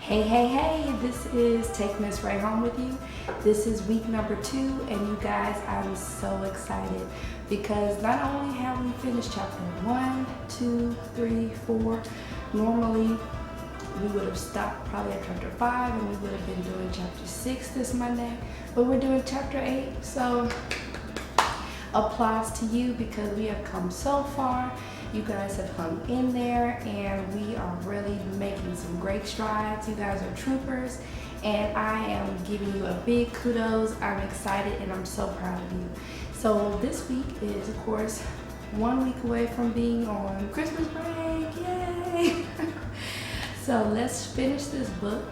Hey, this is Take Miss Ray Home with you. This is week number 2, and you guys, I'm so excited because not only have we finished chapter 1, 2, 3, 4, normally we would have stopped probably at chapter 5 and we would have been doing chapter 6 this Monday, but we're doing chapter 8, so applause to you because we have come so far. You guys have hung in there and we are really making some great strides. You guys are troopers and I am giving you a big kudos. I'm excited and I'm so proud of you. So this week is of course 1 week away from being on Christmas break. Yay! So let's finish this book.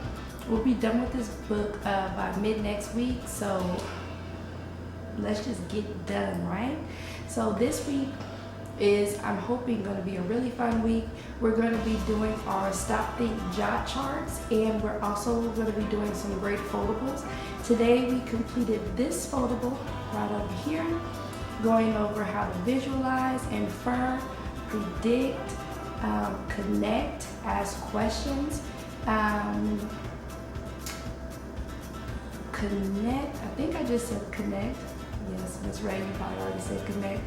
We'll be done with this book by mid next week. So let's just get done, right? So this week is, I'm hoping, going to be a really fun week. We're going to be doing our stop, think, jot charts, and we're also going to be doing some great foldables. Today we completed this foldable right over here, going over how to visualize, infer, predict, connect, ask questions, connect. I think I just said connect. Yes, Miss Ray, you probably already said connect.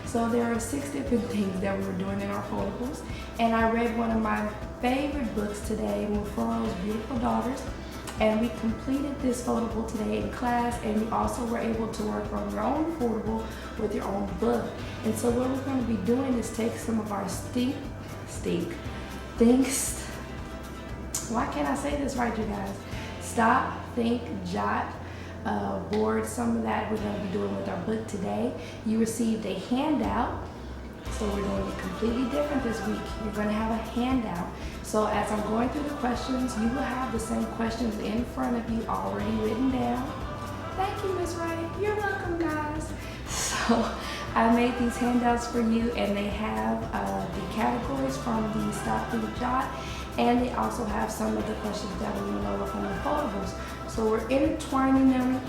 So there are 6 different things that we were doing in our foldables. And I read one of my favorite books today, Mufuro's Beautiful Daughters. And we completed this foldable today in class, and you also were able to work on your own foldable with your own book. And so what we're going to be doing is take some of our why can't I say this right, you guys? Stop, think, jot, board. Some of that we're going to be doing with our book today. You received a handout, so we're doing it completely different this week. You're going to have a handout. So as I'm going through the questions, you will have the same questions in front of you already written down. Thank you, Miss Ray. You're welcome, guys. So I made these handouts for you, and they have the categories from the Stop, Think, Jot, and they also have some of the questions that we went over from the foldables. So we're intertwining them,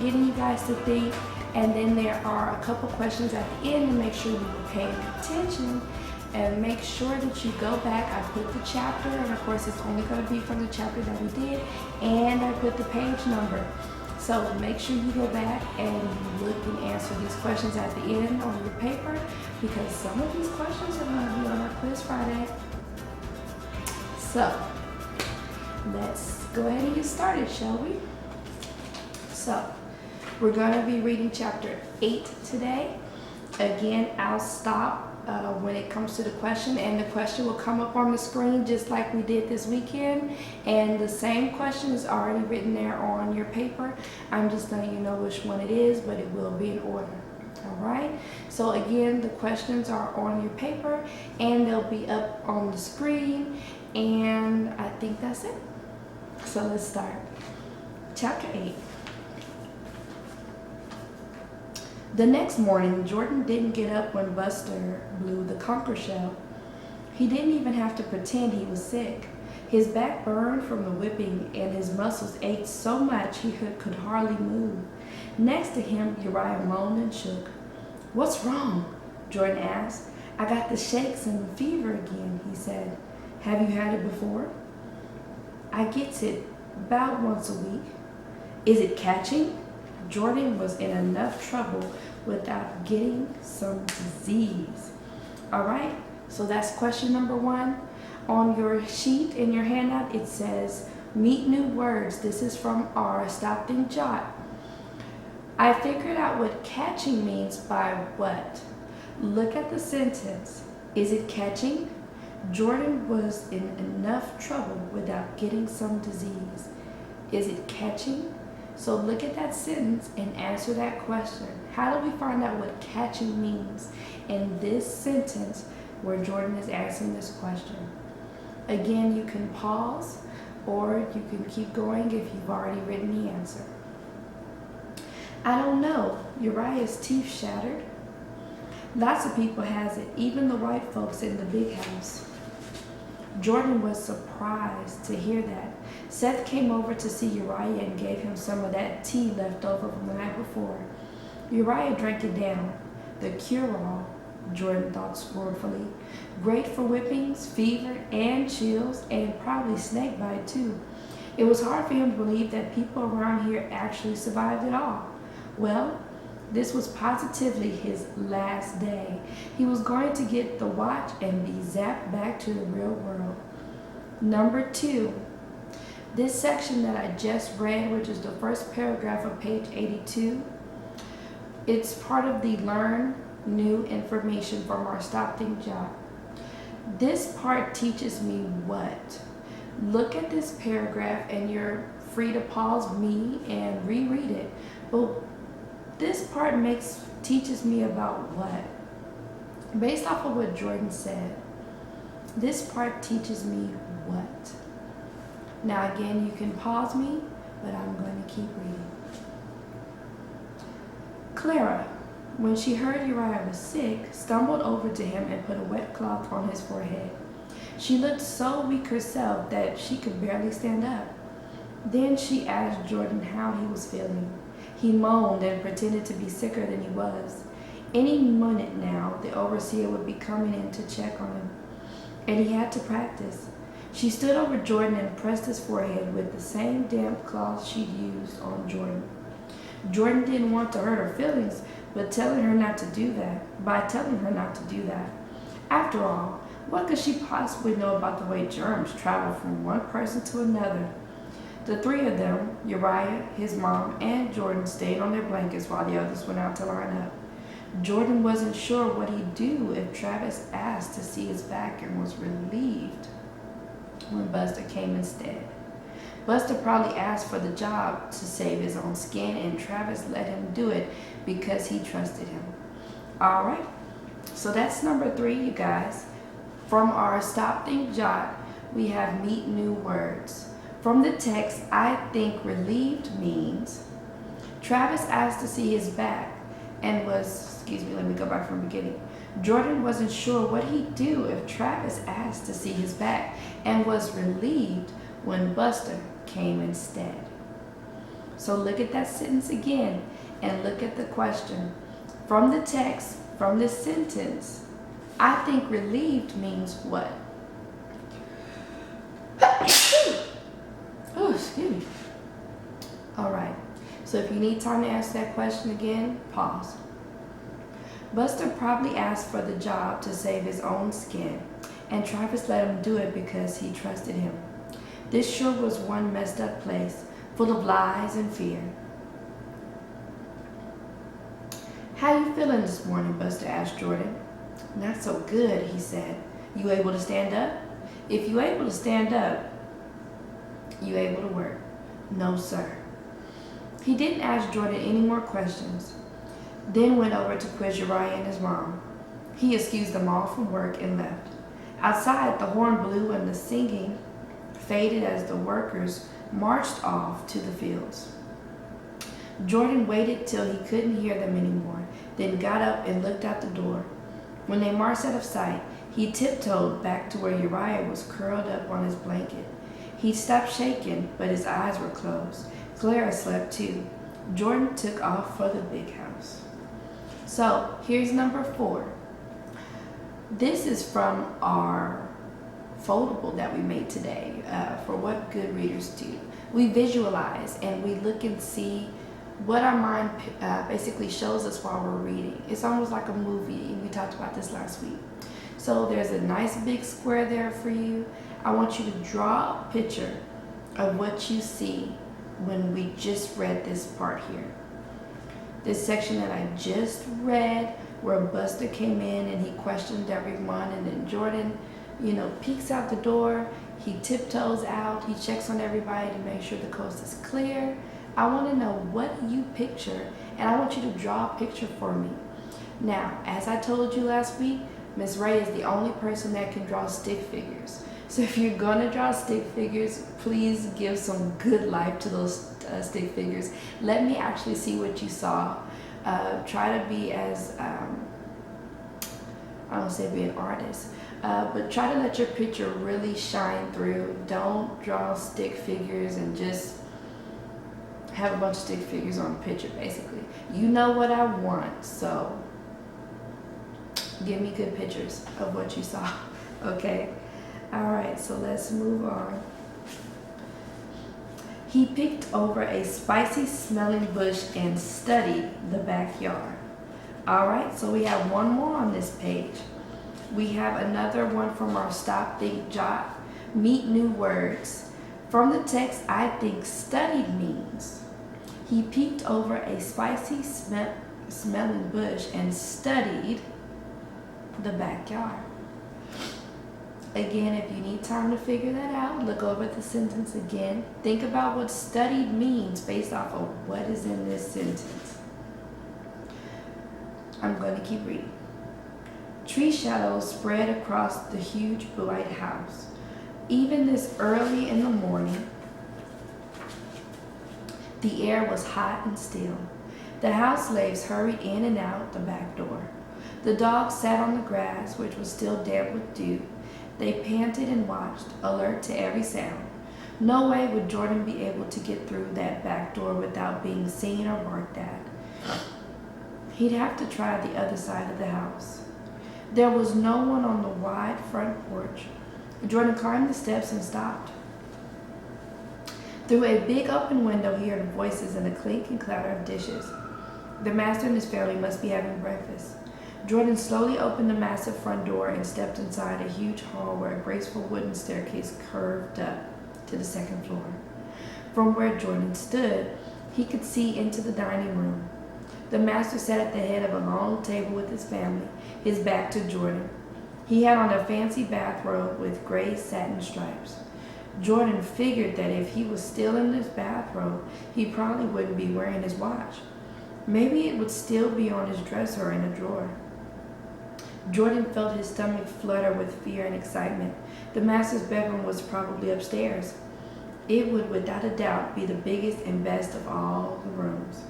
getting you guys to think, and then there are a couple questions at the end to make sure you were paying attention, and make sure that you go back. I put the chapter, and of course it's only going to be from the chapter that we did, and I put the page number. So make sure you go back and you look and answer these questions at the end on your paper, because some of these questions are going to be on our quiz Friday. So let's go ahead and get started, shall we? So we're going to be reading chapter 8 today. Again, I'll stop when it comes to the question, and the question will come up on the screen just like we did this weekend, and the same question is already written there on your paper. I'm just letting you know which one it is, but it will be in order. Alright, so again, the questions are on your paper and they'll be up on the screen, and I think that's it. So let's start. Chapter 8. The next morning, Jordan didn't get up when Buster blew the conker shell. He didn't even have to pretend he was sick. His back burned from the whipping and his muscles ached so much he could hardly move. Next to him, Uriah moaned and shook. "What's wrong?" Jordan asked. "I got the shakes and the fever again," he said. "Have you had it before?" "I gets it about once a week." "Is it catching?" Jordan was in enough trouble without getting some disease. All right, so that's question number 1. On your sheet in your handout, it says, meet new words. This is from our Stop, Think, Jot. I figured out what catching means by what? Look at the sentence. Is it catching? Jordan was in enough trouble without getting some disease. Is it catching? So look at that sentence and answer that question. How do we find out what catching means in this sentence where Jordan is answering this question? Again, you can pause or you can keep going if you've already written the answer. I don't know. Uriah's teeth shattered. Lots of people has it, even the white folks in the big house. Jordan was surprised to hear that. Seth came over to see Uriah and gave him some of that tea left over from the night before. Uriah drank it down. The cure-all, Jordan thought scornfully. Great for whippings, fever, and chills, and probably snake bite too. It was hard for him to believe that people around here actually survived at all. Well, this was positively his last day. He was going to get the watch and be zapped back to the real world. Number 2. This section that I just read, which is the first paragraph of page 82, it's part of the Learn New Information from our Stop Think Jot. This part teaches me what? Look at this paragraph and you're free to pause me and reread it. But this part teaches me about what? Based off of what Jordan said, this part teaches me what? Now again, you can pause me, but I'm going to keep reading. Clara, when she heard Uriah was sick, stumbled over to him and put a wet cloth on his forehead. She looked so weak herself that she could barely stand up. Then she asked Jordan how he was feeling. He moaned and pretended to be sicker than he was. Any minute now, the overseer would be coming in to check on him, and he had to practice. She stood over Jordan and pressed his forehead with the same damp cloth she'd used on Jordan. Jordan didn't want to hurt her feelings, by telling her not to do that. After all, what could she possibly know about the way germs travel from one person to another? The three of them, Uriah, his mom, and Jordan, stayed on their blankets while the others went out to line up. Jordan wasn't sure what he'd do if Travis asked to see his back and was relieved when Buster came instead. Buster probably asked for the job to save his own skin, and Travis let him do it because he trusted him. All right, so that's number 3, you guys. From our Stop Think Jot, we have meet new words. From the text, I think relieved means Travis asked to see his back and let me go back from the beginning. Jordan wasn't sure what he'd do if Travis asked to see his back and was relieved when Buster came instead. So look at that sentence again and look at the question. From the text, from this sentence, I think relieved means what? Oh, excuse me. All right. So if you need time to answer that question again, pause. Buster probably asked for the job to save his own skin, and Travis let him do it because he trusted him. This sure was one messed up place, full of lies and fear. How you feeling this morning? Buster asked Jordan. Not so good, he said. You able to stand up? If you able to stand up, you able to work? No, sir. He didn't ask Jordan any more questions, then went over to quiz Uriah and his mom. He excused them all from work and left. Outside, the horn blew and the singing faded as the workers marched off to the fields. Jordan waited till he couldn't hear them anymore, then got up and looked out the door. When they marched out of sight, he tiptoed back to where Uriah was curled up on his blanket. He stopped shaking, but his eyes were closed. Clara slept too. Jordan took off for the big house. So here's number 4. This is from our foldable that we made today for What Good Readers Do. We visualize and we look and see what our mind basically shows us while we're reading. It's almost like a movie, and we talked about this last week. So there's a nice big square there for you. I want you to draw a picture of what you see when we just read this part here. This section that I just read, where Buster came in and he questioned everyone, and then Jordan, peeks out the door. He tiptoes out. He checks on everybody to make sure the coast is clear. I want to know what you picture, and I want you to draw a picture for me. Now, as I told you last week, Miss Ray is the only person that can draw stick figures. So if you're going to draw stick figures, please give some good life to those stick figures. Let me actually see what you saw. Try to be as, I don't say be an artist, but try to let your picture really shine through. Don't draw stick figures and just have a bunch of stick figures on the picture, basically. You know what I want, so Give me good pictures of what you saw. Okay? Alright, so let's move on. He picked over a spicy smelling bush and studied the backyard. Alright, so we have one more on this page. We have another one from our Stop, Think, Jot. Meet new words. From the text, I think studied means. He peeked over a spicy smelling bush and studied the backyard. Again, if you need time to figure that out, look over the sentence again. Think about what studied means based off of what is in this sentence. I'm going to keep reading. Tree shadows spread across the huge white house. Even this early in the morning, the air was hot and still. The house slaves hurried in and out the back door. The dogs sat on the grass, which was still damp with dew. They panted and watched, alert to every sound. No way would Jordan be able to get through that back door without being seen or barked at. He'd have to try the other side of the house. There was no one on the wide front porch. Jordan climbed the steps and stopped. Through a big open window, he heard voices and a clink and clatter of dishes. The master and his family must be having breakfast. Jordan slowly opened the massive front door and stepped inside a huge hall where a graceful wooden staircase curved up to the second floor. From where Jordan stood, he could see into the dining room. The master sat at the head of a long table with his family, his back to Jordan. He had on a fancy bathrobe with gray satin stripes. Jordan figured that if he was still in this bathrobe, he probably wouldn't be wearing his watch. Maybe it would still be on his dresser in a drawer. Jordan felt his stomach flutter with fear and excitement. The master's bedroom was probably upstairs. It would, without a doubt, be the biggest and best of all the rooms.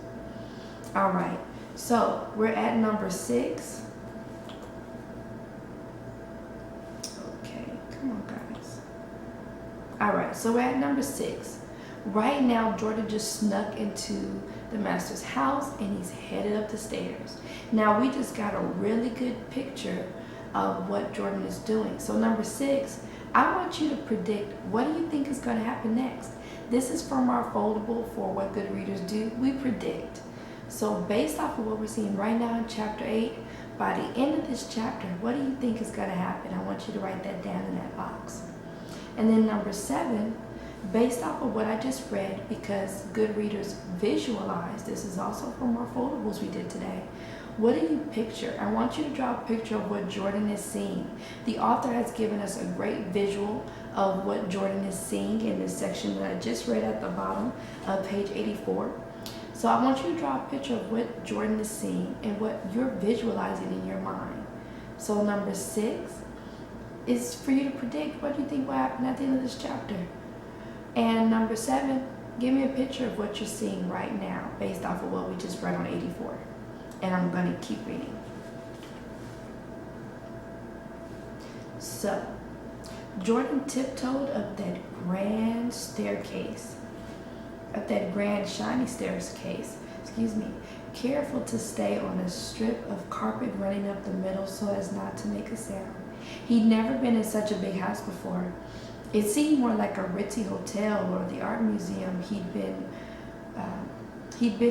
All right, so we're at number 6. Okay, come on, guys. All right, so we're at number 6. Right now, Jordan just snuck into the master's house and he's headed up the stairs. Now, we just got a really good picture of what Jordan is doing. So number 6, I want you to predict, what do you think is going to happen next? This is from our foldable for What Good Readers Do. We predict. So based off of what we're seeing right now in chapter 8, by the end of this chapter, what do you think is going to happen? I want you to write that down in that box. And then number 7, based off of what I just read, because good readers visualize, this is also from our foldables we did today. What do you picture? I want you to draw a picture of what Jordan is seeing. The author has given us a great visual of what Jordan is seeing in this section that I just read at the bottom of page 84. So I want you to draw a picture of what Jordan is seeing and what you're visualizing in your mind. So number 6 is for you to predict, what do you think will happen at the end of this chapter? And number 7, give me a picture of what you're seeing right now based off of what we just read on 84. And I'm going to keep reading. So, Jordan tiptoed up that grand staircase, up that grand shiny staircase, careful to stay on a strip of carpet running up the middle so as not to make a sound. He'd never been in such a big house before. It seemed more like a ritzy hotel or the art museum he'd been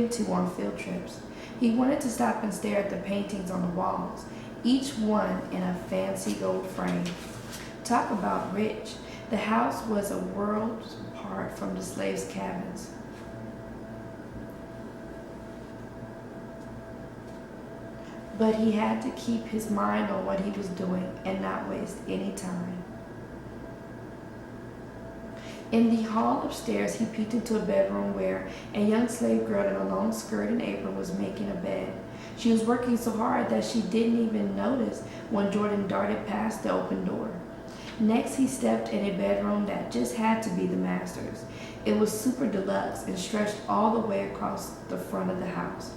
to on field trips. He wanted to stop and stare at the paintings on the walls, each one in a fancy gold frame. Talk about rich. The house was a world apart from the slaves' cabins. But he had to keep his mind on what he was doing and not waste any time. In the hall upstairs, he peeked into a bedroom where a young slave girl in a long skirt and apron was making a bed. She was working so hard that she didn't even notice when Jordan darted past the open door. Next, he stepped in a bedroom that just had to be the master's. It was super deluxe and stretched all the way across the front of the house.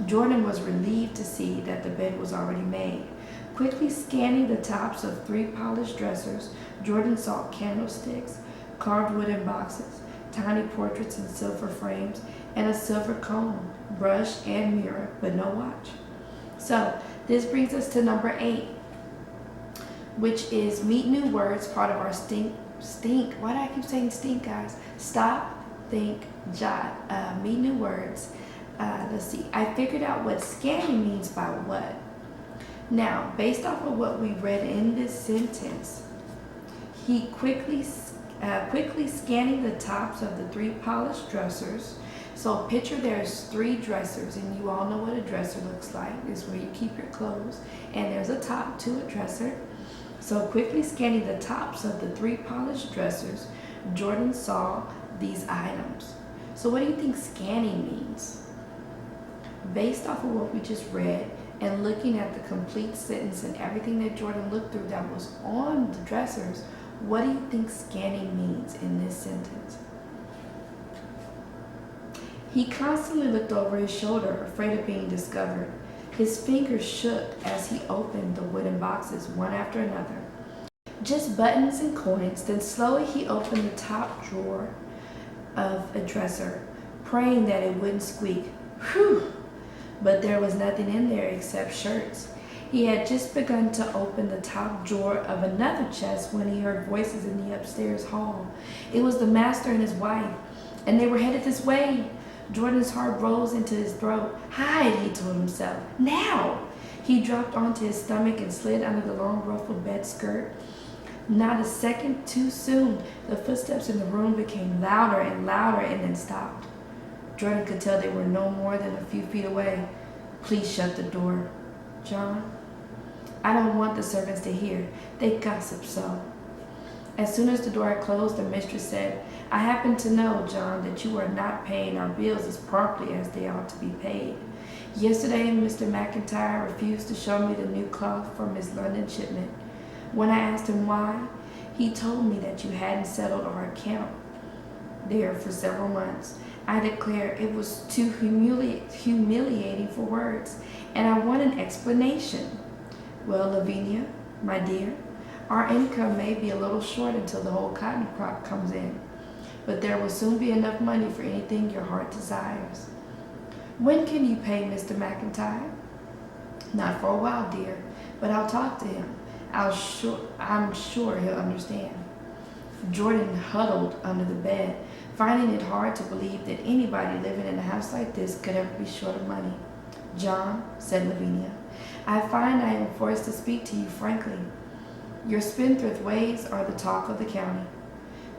Jordan was relieved to see that the bed was already made. Quickly scanning the tops of 3 polished dressers, Jordan saw candlesticks, carved wooden boxes, tiny portraits in silver frames, and a silver comb, brush, and mirror, but no watch. So This brings us to number 8, which is meet new words, part of our stink. Why do I keep saying stink, guys? Stop, think, jot. Meet new words. Let's see. I figured out what scanning means by what. Now, based off of what we read in this sentence, he quickly scanning the tops of the 3 polished dressers. So picture there's 3 dressers, and you all know what a dresser looks like. It's where you keep your clothes, and there's a top to a dresser. So quickly scanning the tops of the 3 polished dressers, Jordan saw these items. So what do you think scanning means? Based off of what we just read and looking at the complete sentence and everything that Jordan looked through that was on the dressers, what do you think scanning means in this sentence? He constantly looked over his shoulder, afraid of being discovered. His fingers shook as he opened the wooden boxes one after another. Just buttons and coins. Then slowly he opened the top drawer of a dresser, praying that it wouldn't squeak. Whew! But there was nothing in there except shirts. He had just begun to open the top drawer of another chest when he heard voices in the upstairs hall. It was the master and his wife, and they were headed this way. Jordan's heart rose into his throat. Hide, he told himself. Now! He dropped onto his stomach and slid under the long ruffled bed skirt. Not a second too soon, the footsteps in the room became louder and louder and then stopped. Jordan could tell they were no more than a few feet away. Please shut the door, John. I don't want the servants to hear. They gossip so. As soon as the door had closed, the mistress said, I happen to know, John, that you are not paying our bills as promptly as they ought to be paid. Yesterday, Mr. McIntyre refused to show me the new cloth from his London shipment. When I asked him why, he told me that you hadn't settled our account there for several months. I declare it was too humiliating for words, and I want an explanation. Well, Lavinia, my dear, our income may be a little short until the whole cotton crop comes in, but there will soon be enough money for anything your heart desires. When can you pay Mr. McIntyre? Not for a while, dear, but I'll talk to him. I'm sure he'll understand. Jordan huddled under the bed, finding it hard to believe that anybody living in a house like this could ever be short of money. John, said Lavinia, I find I am forced to speak to you frankly. Your spendthrift ways are the talk of the county.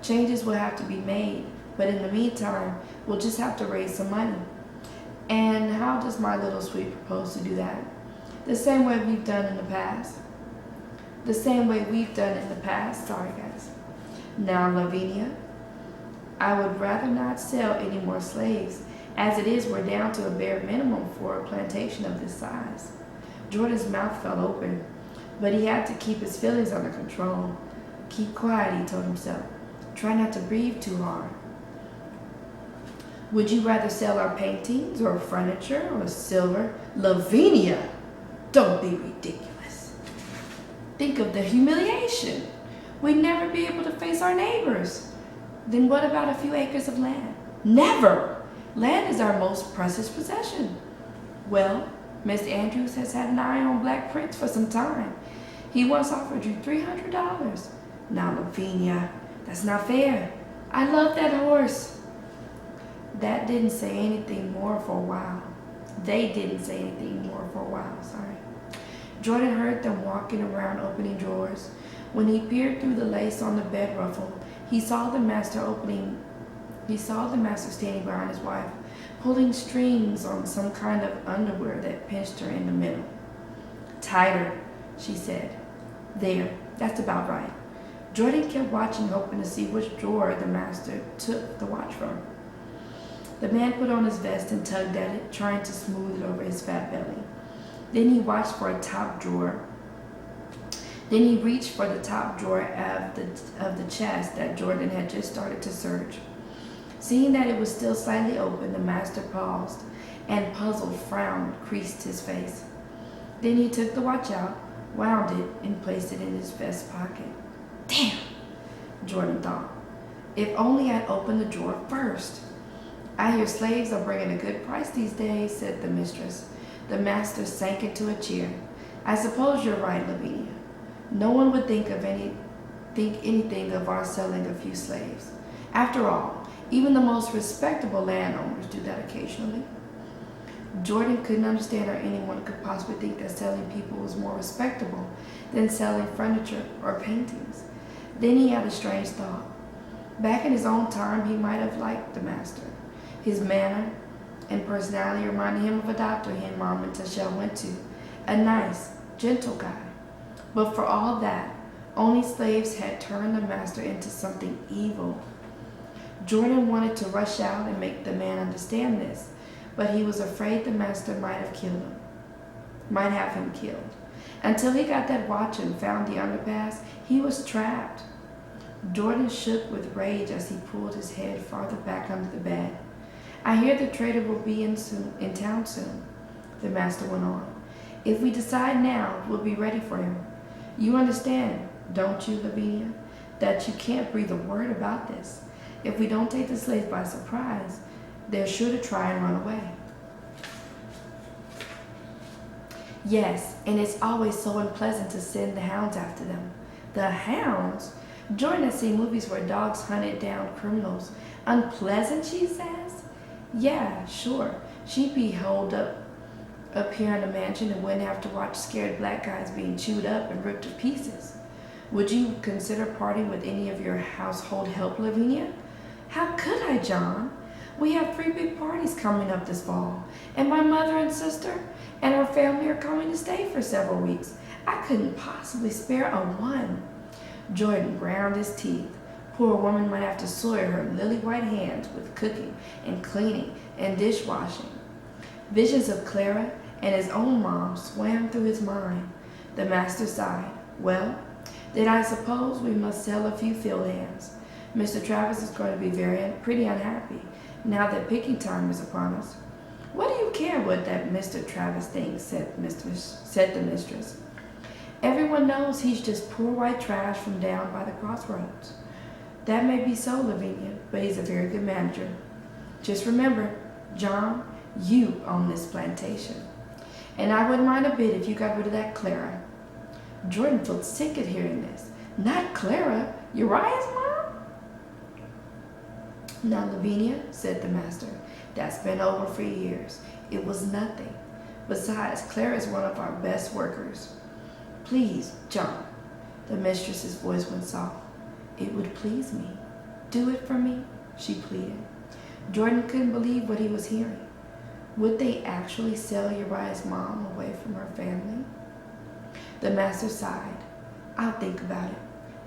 Changes will have to be made, but in the meantime, we'll just have to raise some money. And how does my little sweet propose to do that? The same way we've done in the past. Sorry, guys. Now, Lavinia, I would rather not sell any more slaves. As it is, we're down to a bare minimum for a plantation of this size. Jordan's mouth fell open, but he had to keep his feelings under control. Keep quiet, he told himself. Try not to breathe too hard. Would you rather sell our paintings or furniture or silver? Lavinia, don't be ridiculous. Think of the humiliation. We'd never be able to face our neighbors. Then what about a few acres of land? Never! Land is our most precious possession. Well, Miss Andrews has had an eye on Black Prince for some time. He once offered you $300. Now, Lavinia, that's not fair. I love that horse. That didn't say anything more for a while. They didn't say anything more for a while, sorry. Jordan heard them walking around opening drawers. When he peered through the lace on the bed ruffle, he saw the master standing behind his wife, pulling strings on some kind of underwear that pinched her in the middle. Tighter, she said. There, that's about right. Jordan kept watching, hoping to see which drawer the master took the watch from. The man put on his vest and tugged at it, trying to smooth it over his fat belly. Then he reached for the top drawer of the chest that Jordan had just started to search. Seeing that it was still slightly open, the master paused, and puzzled frown creased his face. Then he took the watch out, wound it, and placed it in his vest pocket. Damn, Jordan thought. If only I'd opened the drawer first. I hear slaves are bringing a good price these days, said the mistress. The master sank into a chair. I suppose you're right, Lavinia. No one would think anything of our selling a few slaves. After all, even the most respectable landowners do that occasionally. Jordan couldn't understand how anyone could possibly think that selling people was more respectable than selling furniture or paintings. Then he had a strange thought. Back in his own time, he might have liked the master. His manner and personality reminded him of a doctor he and Mom and Tashelle went to, a nice, gentle guy. But for all that, only slaves had turned the master into something evil. Jordan wanted to rush out and make the man understand this, but he was afraid the master might have him killed. Until he got that watch and found the underpass, he was trapped. Jordan shook with rage as he pulled his head farther back under the bed. I hear the trader will be in town soon, the master went on. If we decide now, we'll be ready for him. You understand, don't you, Lavinia, that you can't breathe a word about this. If we don't take the slaves by surprise, they're sure to try and run away. Yes, and it's always so unpleasant to send the hounds after them. The hounds? Jordan has seen movies where dogs hunted down criminals. Unpleasant, she says? Yeah, sure. She'd be holed up here in a mansion and wouldn't have to watch scared black guys being chewed up and ripped to pieces. Would you consider parting with any of your household help, Lavinia? How could I, John? We have 3 big parties coming up this fall, and my mother and sister and her family are coming to stay for several weeks. I couldn't possibly spare a one. Jordan ground his teeth. Poor woman might have to soil her lily-white hands with cooking and cleaning and dishwashing. Visions of Clara and his own mom swam through his mind. The master sighed. Well, then I suppose we must sell a few field hands. Mr. Travis is going to be pretty unhappy now that picking time is upon us. What do you care what that Mr. Travis thinks, said the mistress. Everyone knows he's just poor white trash from down by the crossroads. That may be so, Lavinia, but he's a very good manager. Just remember, John, you own this plantation. And I wouldn't mind a bit if you got rid of that Clara. Jordan felt sick at hearing this. Not Clara, Uriah's mom? Now, Lavinia, said the master, that's been over for years. It was nothing. Besides, Clara is one of our best workers. Please, John, the mistress's voice went soft. It would please me. Do it for me, she pleaded. Jordan couldn't believe what he was hearing. Would they actually sell Uriah's mom away from her family? The master sighed. I'll think about it.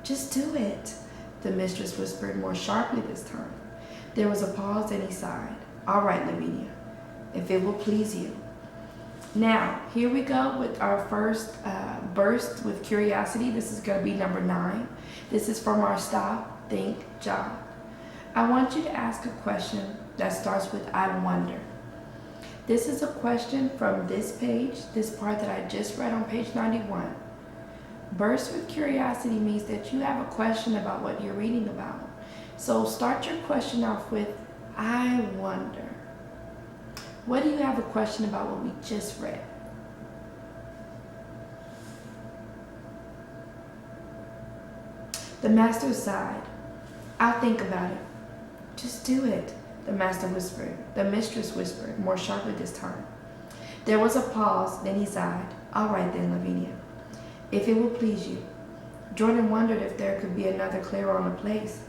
Just do it, the mistress whispered more sharply this time. There was a pause and he sighed. All right, Lavinia, if it will please you. Now, here we go with our first burst with curiosity. This is going to be number 9. This is from our Stop, Think, Jot. I want you to ask a question that starts with I wonder. This is a question from this page, this part that I just read on page 91. Burst with curiosity means that you have a question about what you're reading about. So start your question off with I wonder. What do you have a question about what we just read? The master sighed. I'll think about it. Just do it, the master whispered. The mistress whispered, more sharply this time. There was a pause, then he sighed. All right then, Lavinia, if it will please you. Jordan wondered if there could be another Clara on the place.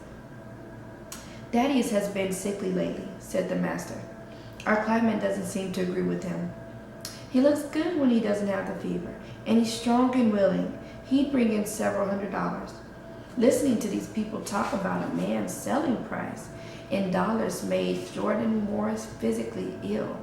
Daddy's has been sickly lately, said the master. Our climate doesn't seem to agree with him. He looks good when he doesn't have the fever, and he's strong and willing. He'd bring in several $100s. Listening to these people talk about a man's selling price in dollars made Jordan more physically ill.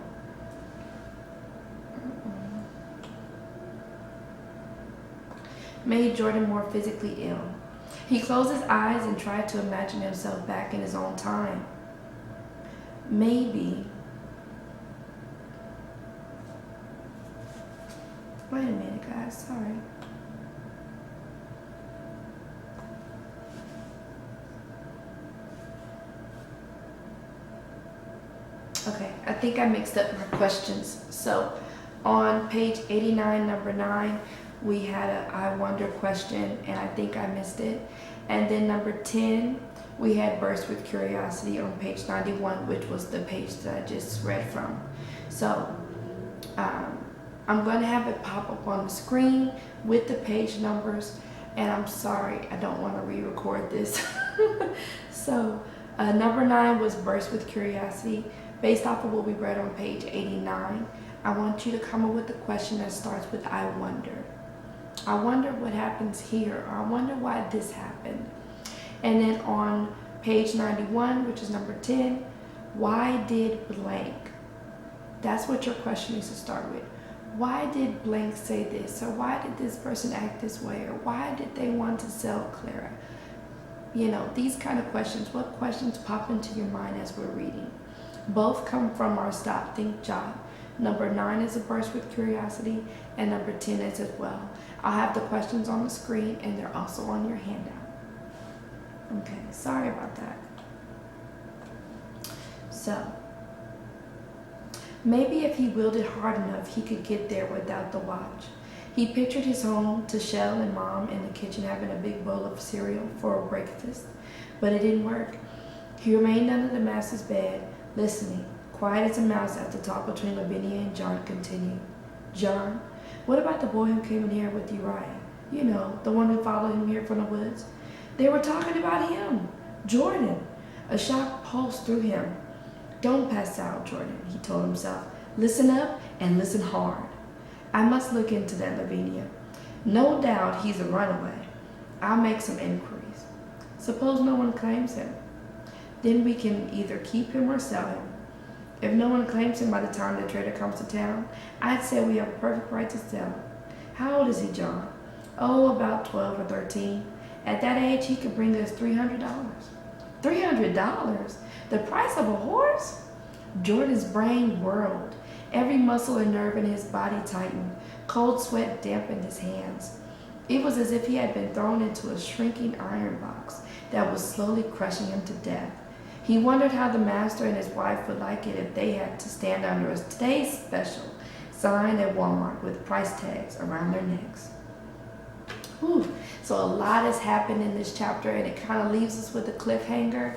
He closed his eyes and tried to imagine himself back in his own time. Maybe. Wait a minute, guys. Sorry. Okay, I think I mixed up my questions. So, On page 89, number 9, we had a I wonder question, and I think I missed it. And then number 10, we had burst with curiosity on page 91, which was the page that I just read from. So I'm going to have it pop up on the screen with the page numbers, and I'm sorry, I don't want to re-record this. So number 9 was burst with curiosity. Based off of what we read on page 89, I want you to come up with a question that starts with I wonder. I wonder what happens here, or I wonder why this happened. And then on page 91, which is number 10, why did blank? That's what your question needs to start with. Why did blank say this? Or why did this person act this way? Or why did they want to sell Clara? You know, these kind of questions. What questions pop into your mind as we're reading? Both come from our Stop, Think, Jot. Number 9 is a burst with curiosity, and number 10 is as well. I'll have the questions on the screen, and they're also on your handout. Okay, sorry about that. So, maybe if he willed it hard enough, he could get there without the watch. He pictured his home to Shell and Mom in the kitchen having a big bowl of cereal for breakfast, but it didn't work. He remained under the master's bed, listening, quiet as a mouse at the talk between Lavinia and John continued. John, what about the boy who came in here with Uriah? You know, the one who followed him here from the woods? They were talking about him, Jordan. A shock pulsed through him. Don't pass out, Jordan, he told himself. Listen up and listen hard. I must look into that, Lavinia. No doubt he's a runaway. I'll make some inquiries. Suppose no one claims him. Then we can either keep him or sell him. If no one claims him by the time the trader comes to town, I'd say we have a perfect right to sell him. How old is he, John? Oh, about 12 or 13. At that age, he could bring us $300. $300? The price of a horse? Jordan's brain whirled. Every muscle and nerve in his body tightened. Cold sweat dampened his hands. It was as if he had been thrown into a shrinking iron box that was slowly crushing him to death. He wondered how the master and his wife would like it if they had to stand under a today's special sign at Walmart with price tags around their necks. Whew. So a lot has happened in this chapter, and it kind of leaves us with a cliffhanger,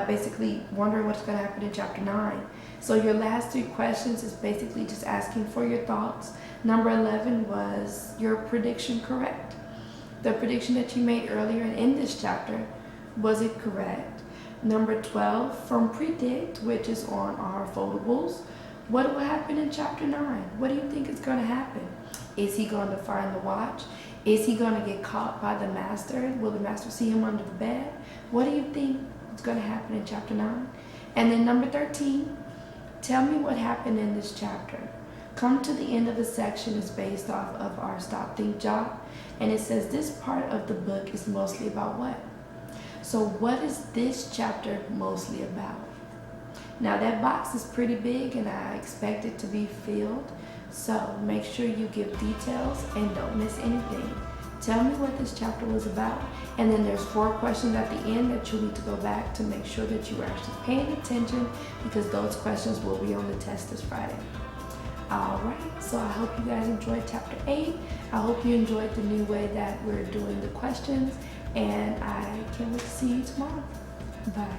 basically wondering what's going to happen in chapter 9. So your last 3 questions is basically just asking for your thoughts. Number 11 was your prediction correct? The prediction that you made earlier in this chapter, was it correct? Number 12, from predict, which is on our foldables, what will happen in chapter 9? What do you think is going to happen? Is he going to find the watch? Is he going to get caught by the master? Will the master see him under the bed? What do you think is going to happen in chapter 9? And then number 13, tell me what happened in this chapter. Come to the end of the section is based off of our Stop, Think, Jot, and it says this part of the book is mostly about what? So what is this chapter mostly about? Now that box is pretty big, and I expect it to be filled. So make sure you give details and don't miss anything. Tell me what this chapter was about. And then there's 4 questions at the end that you need to go back to make sure that you are actually paying attention, because those questions will be on the test this Friday. Alright, so I hope you guys enjoyed chapter 8. I hope you enjoyed the new way that we're doing the questions, and I can't wait to see you tomorrow. Bye.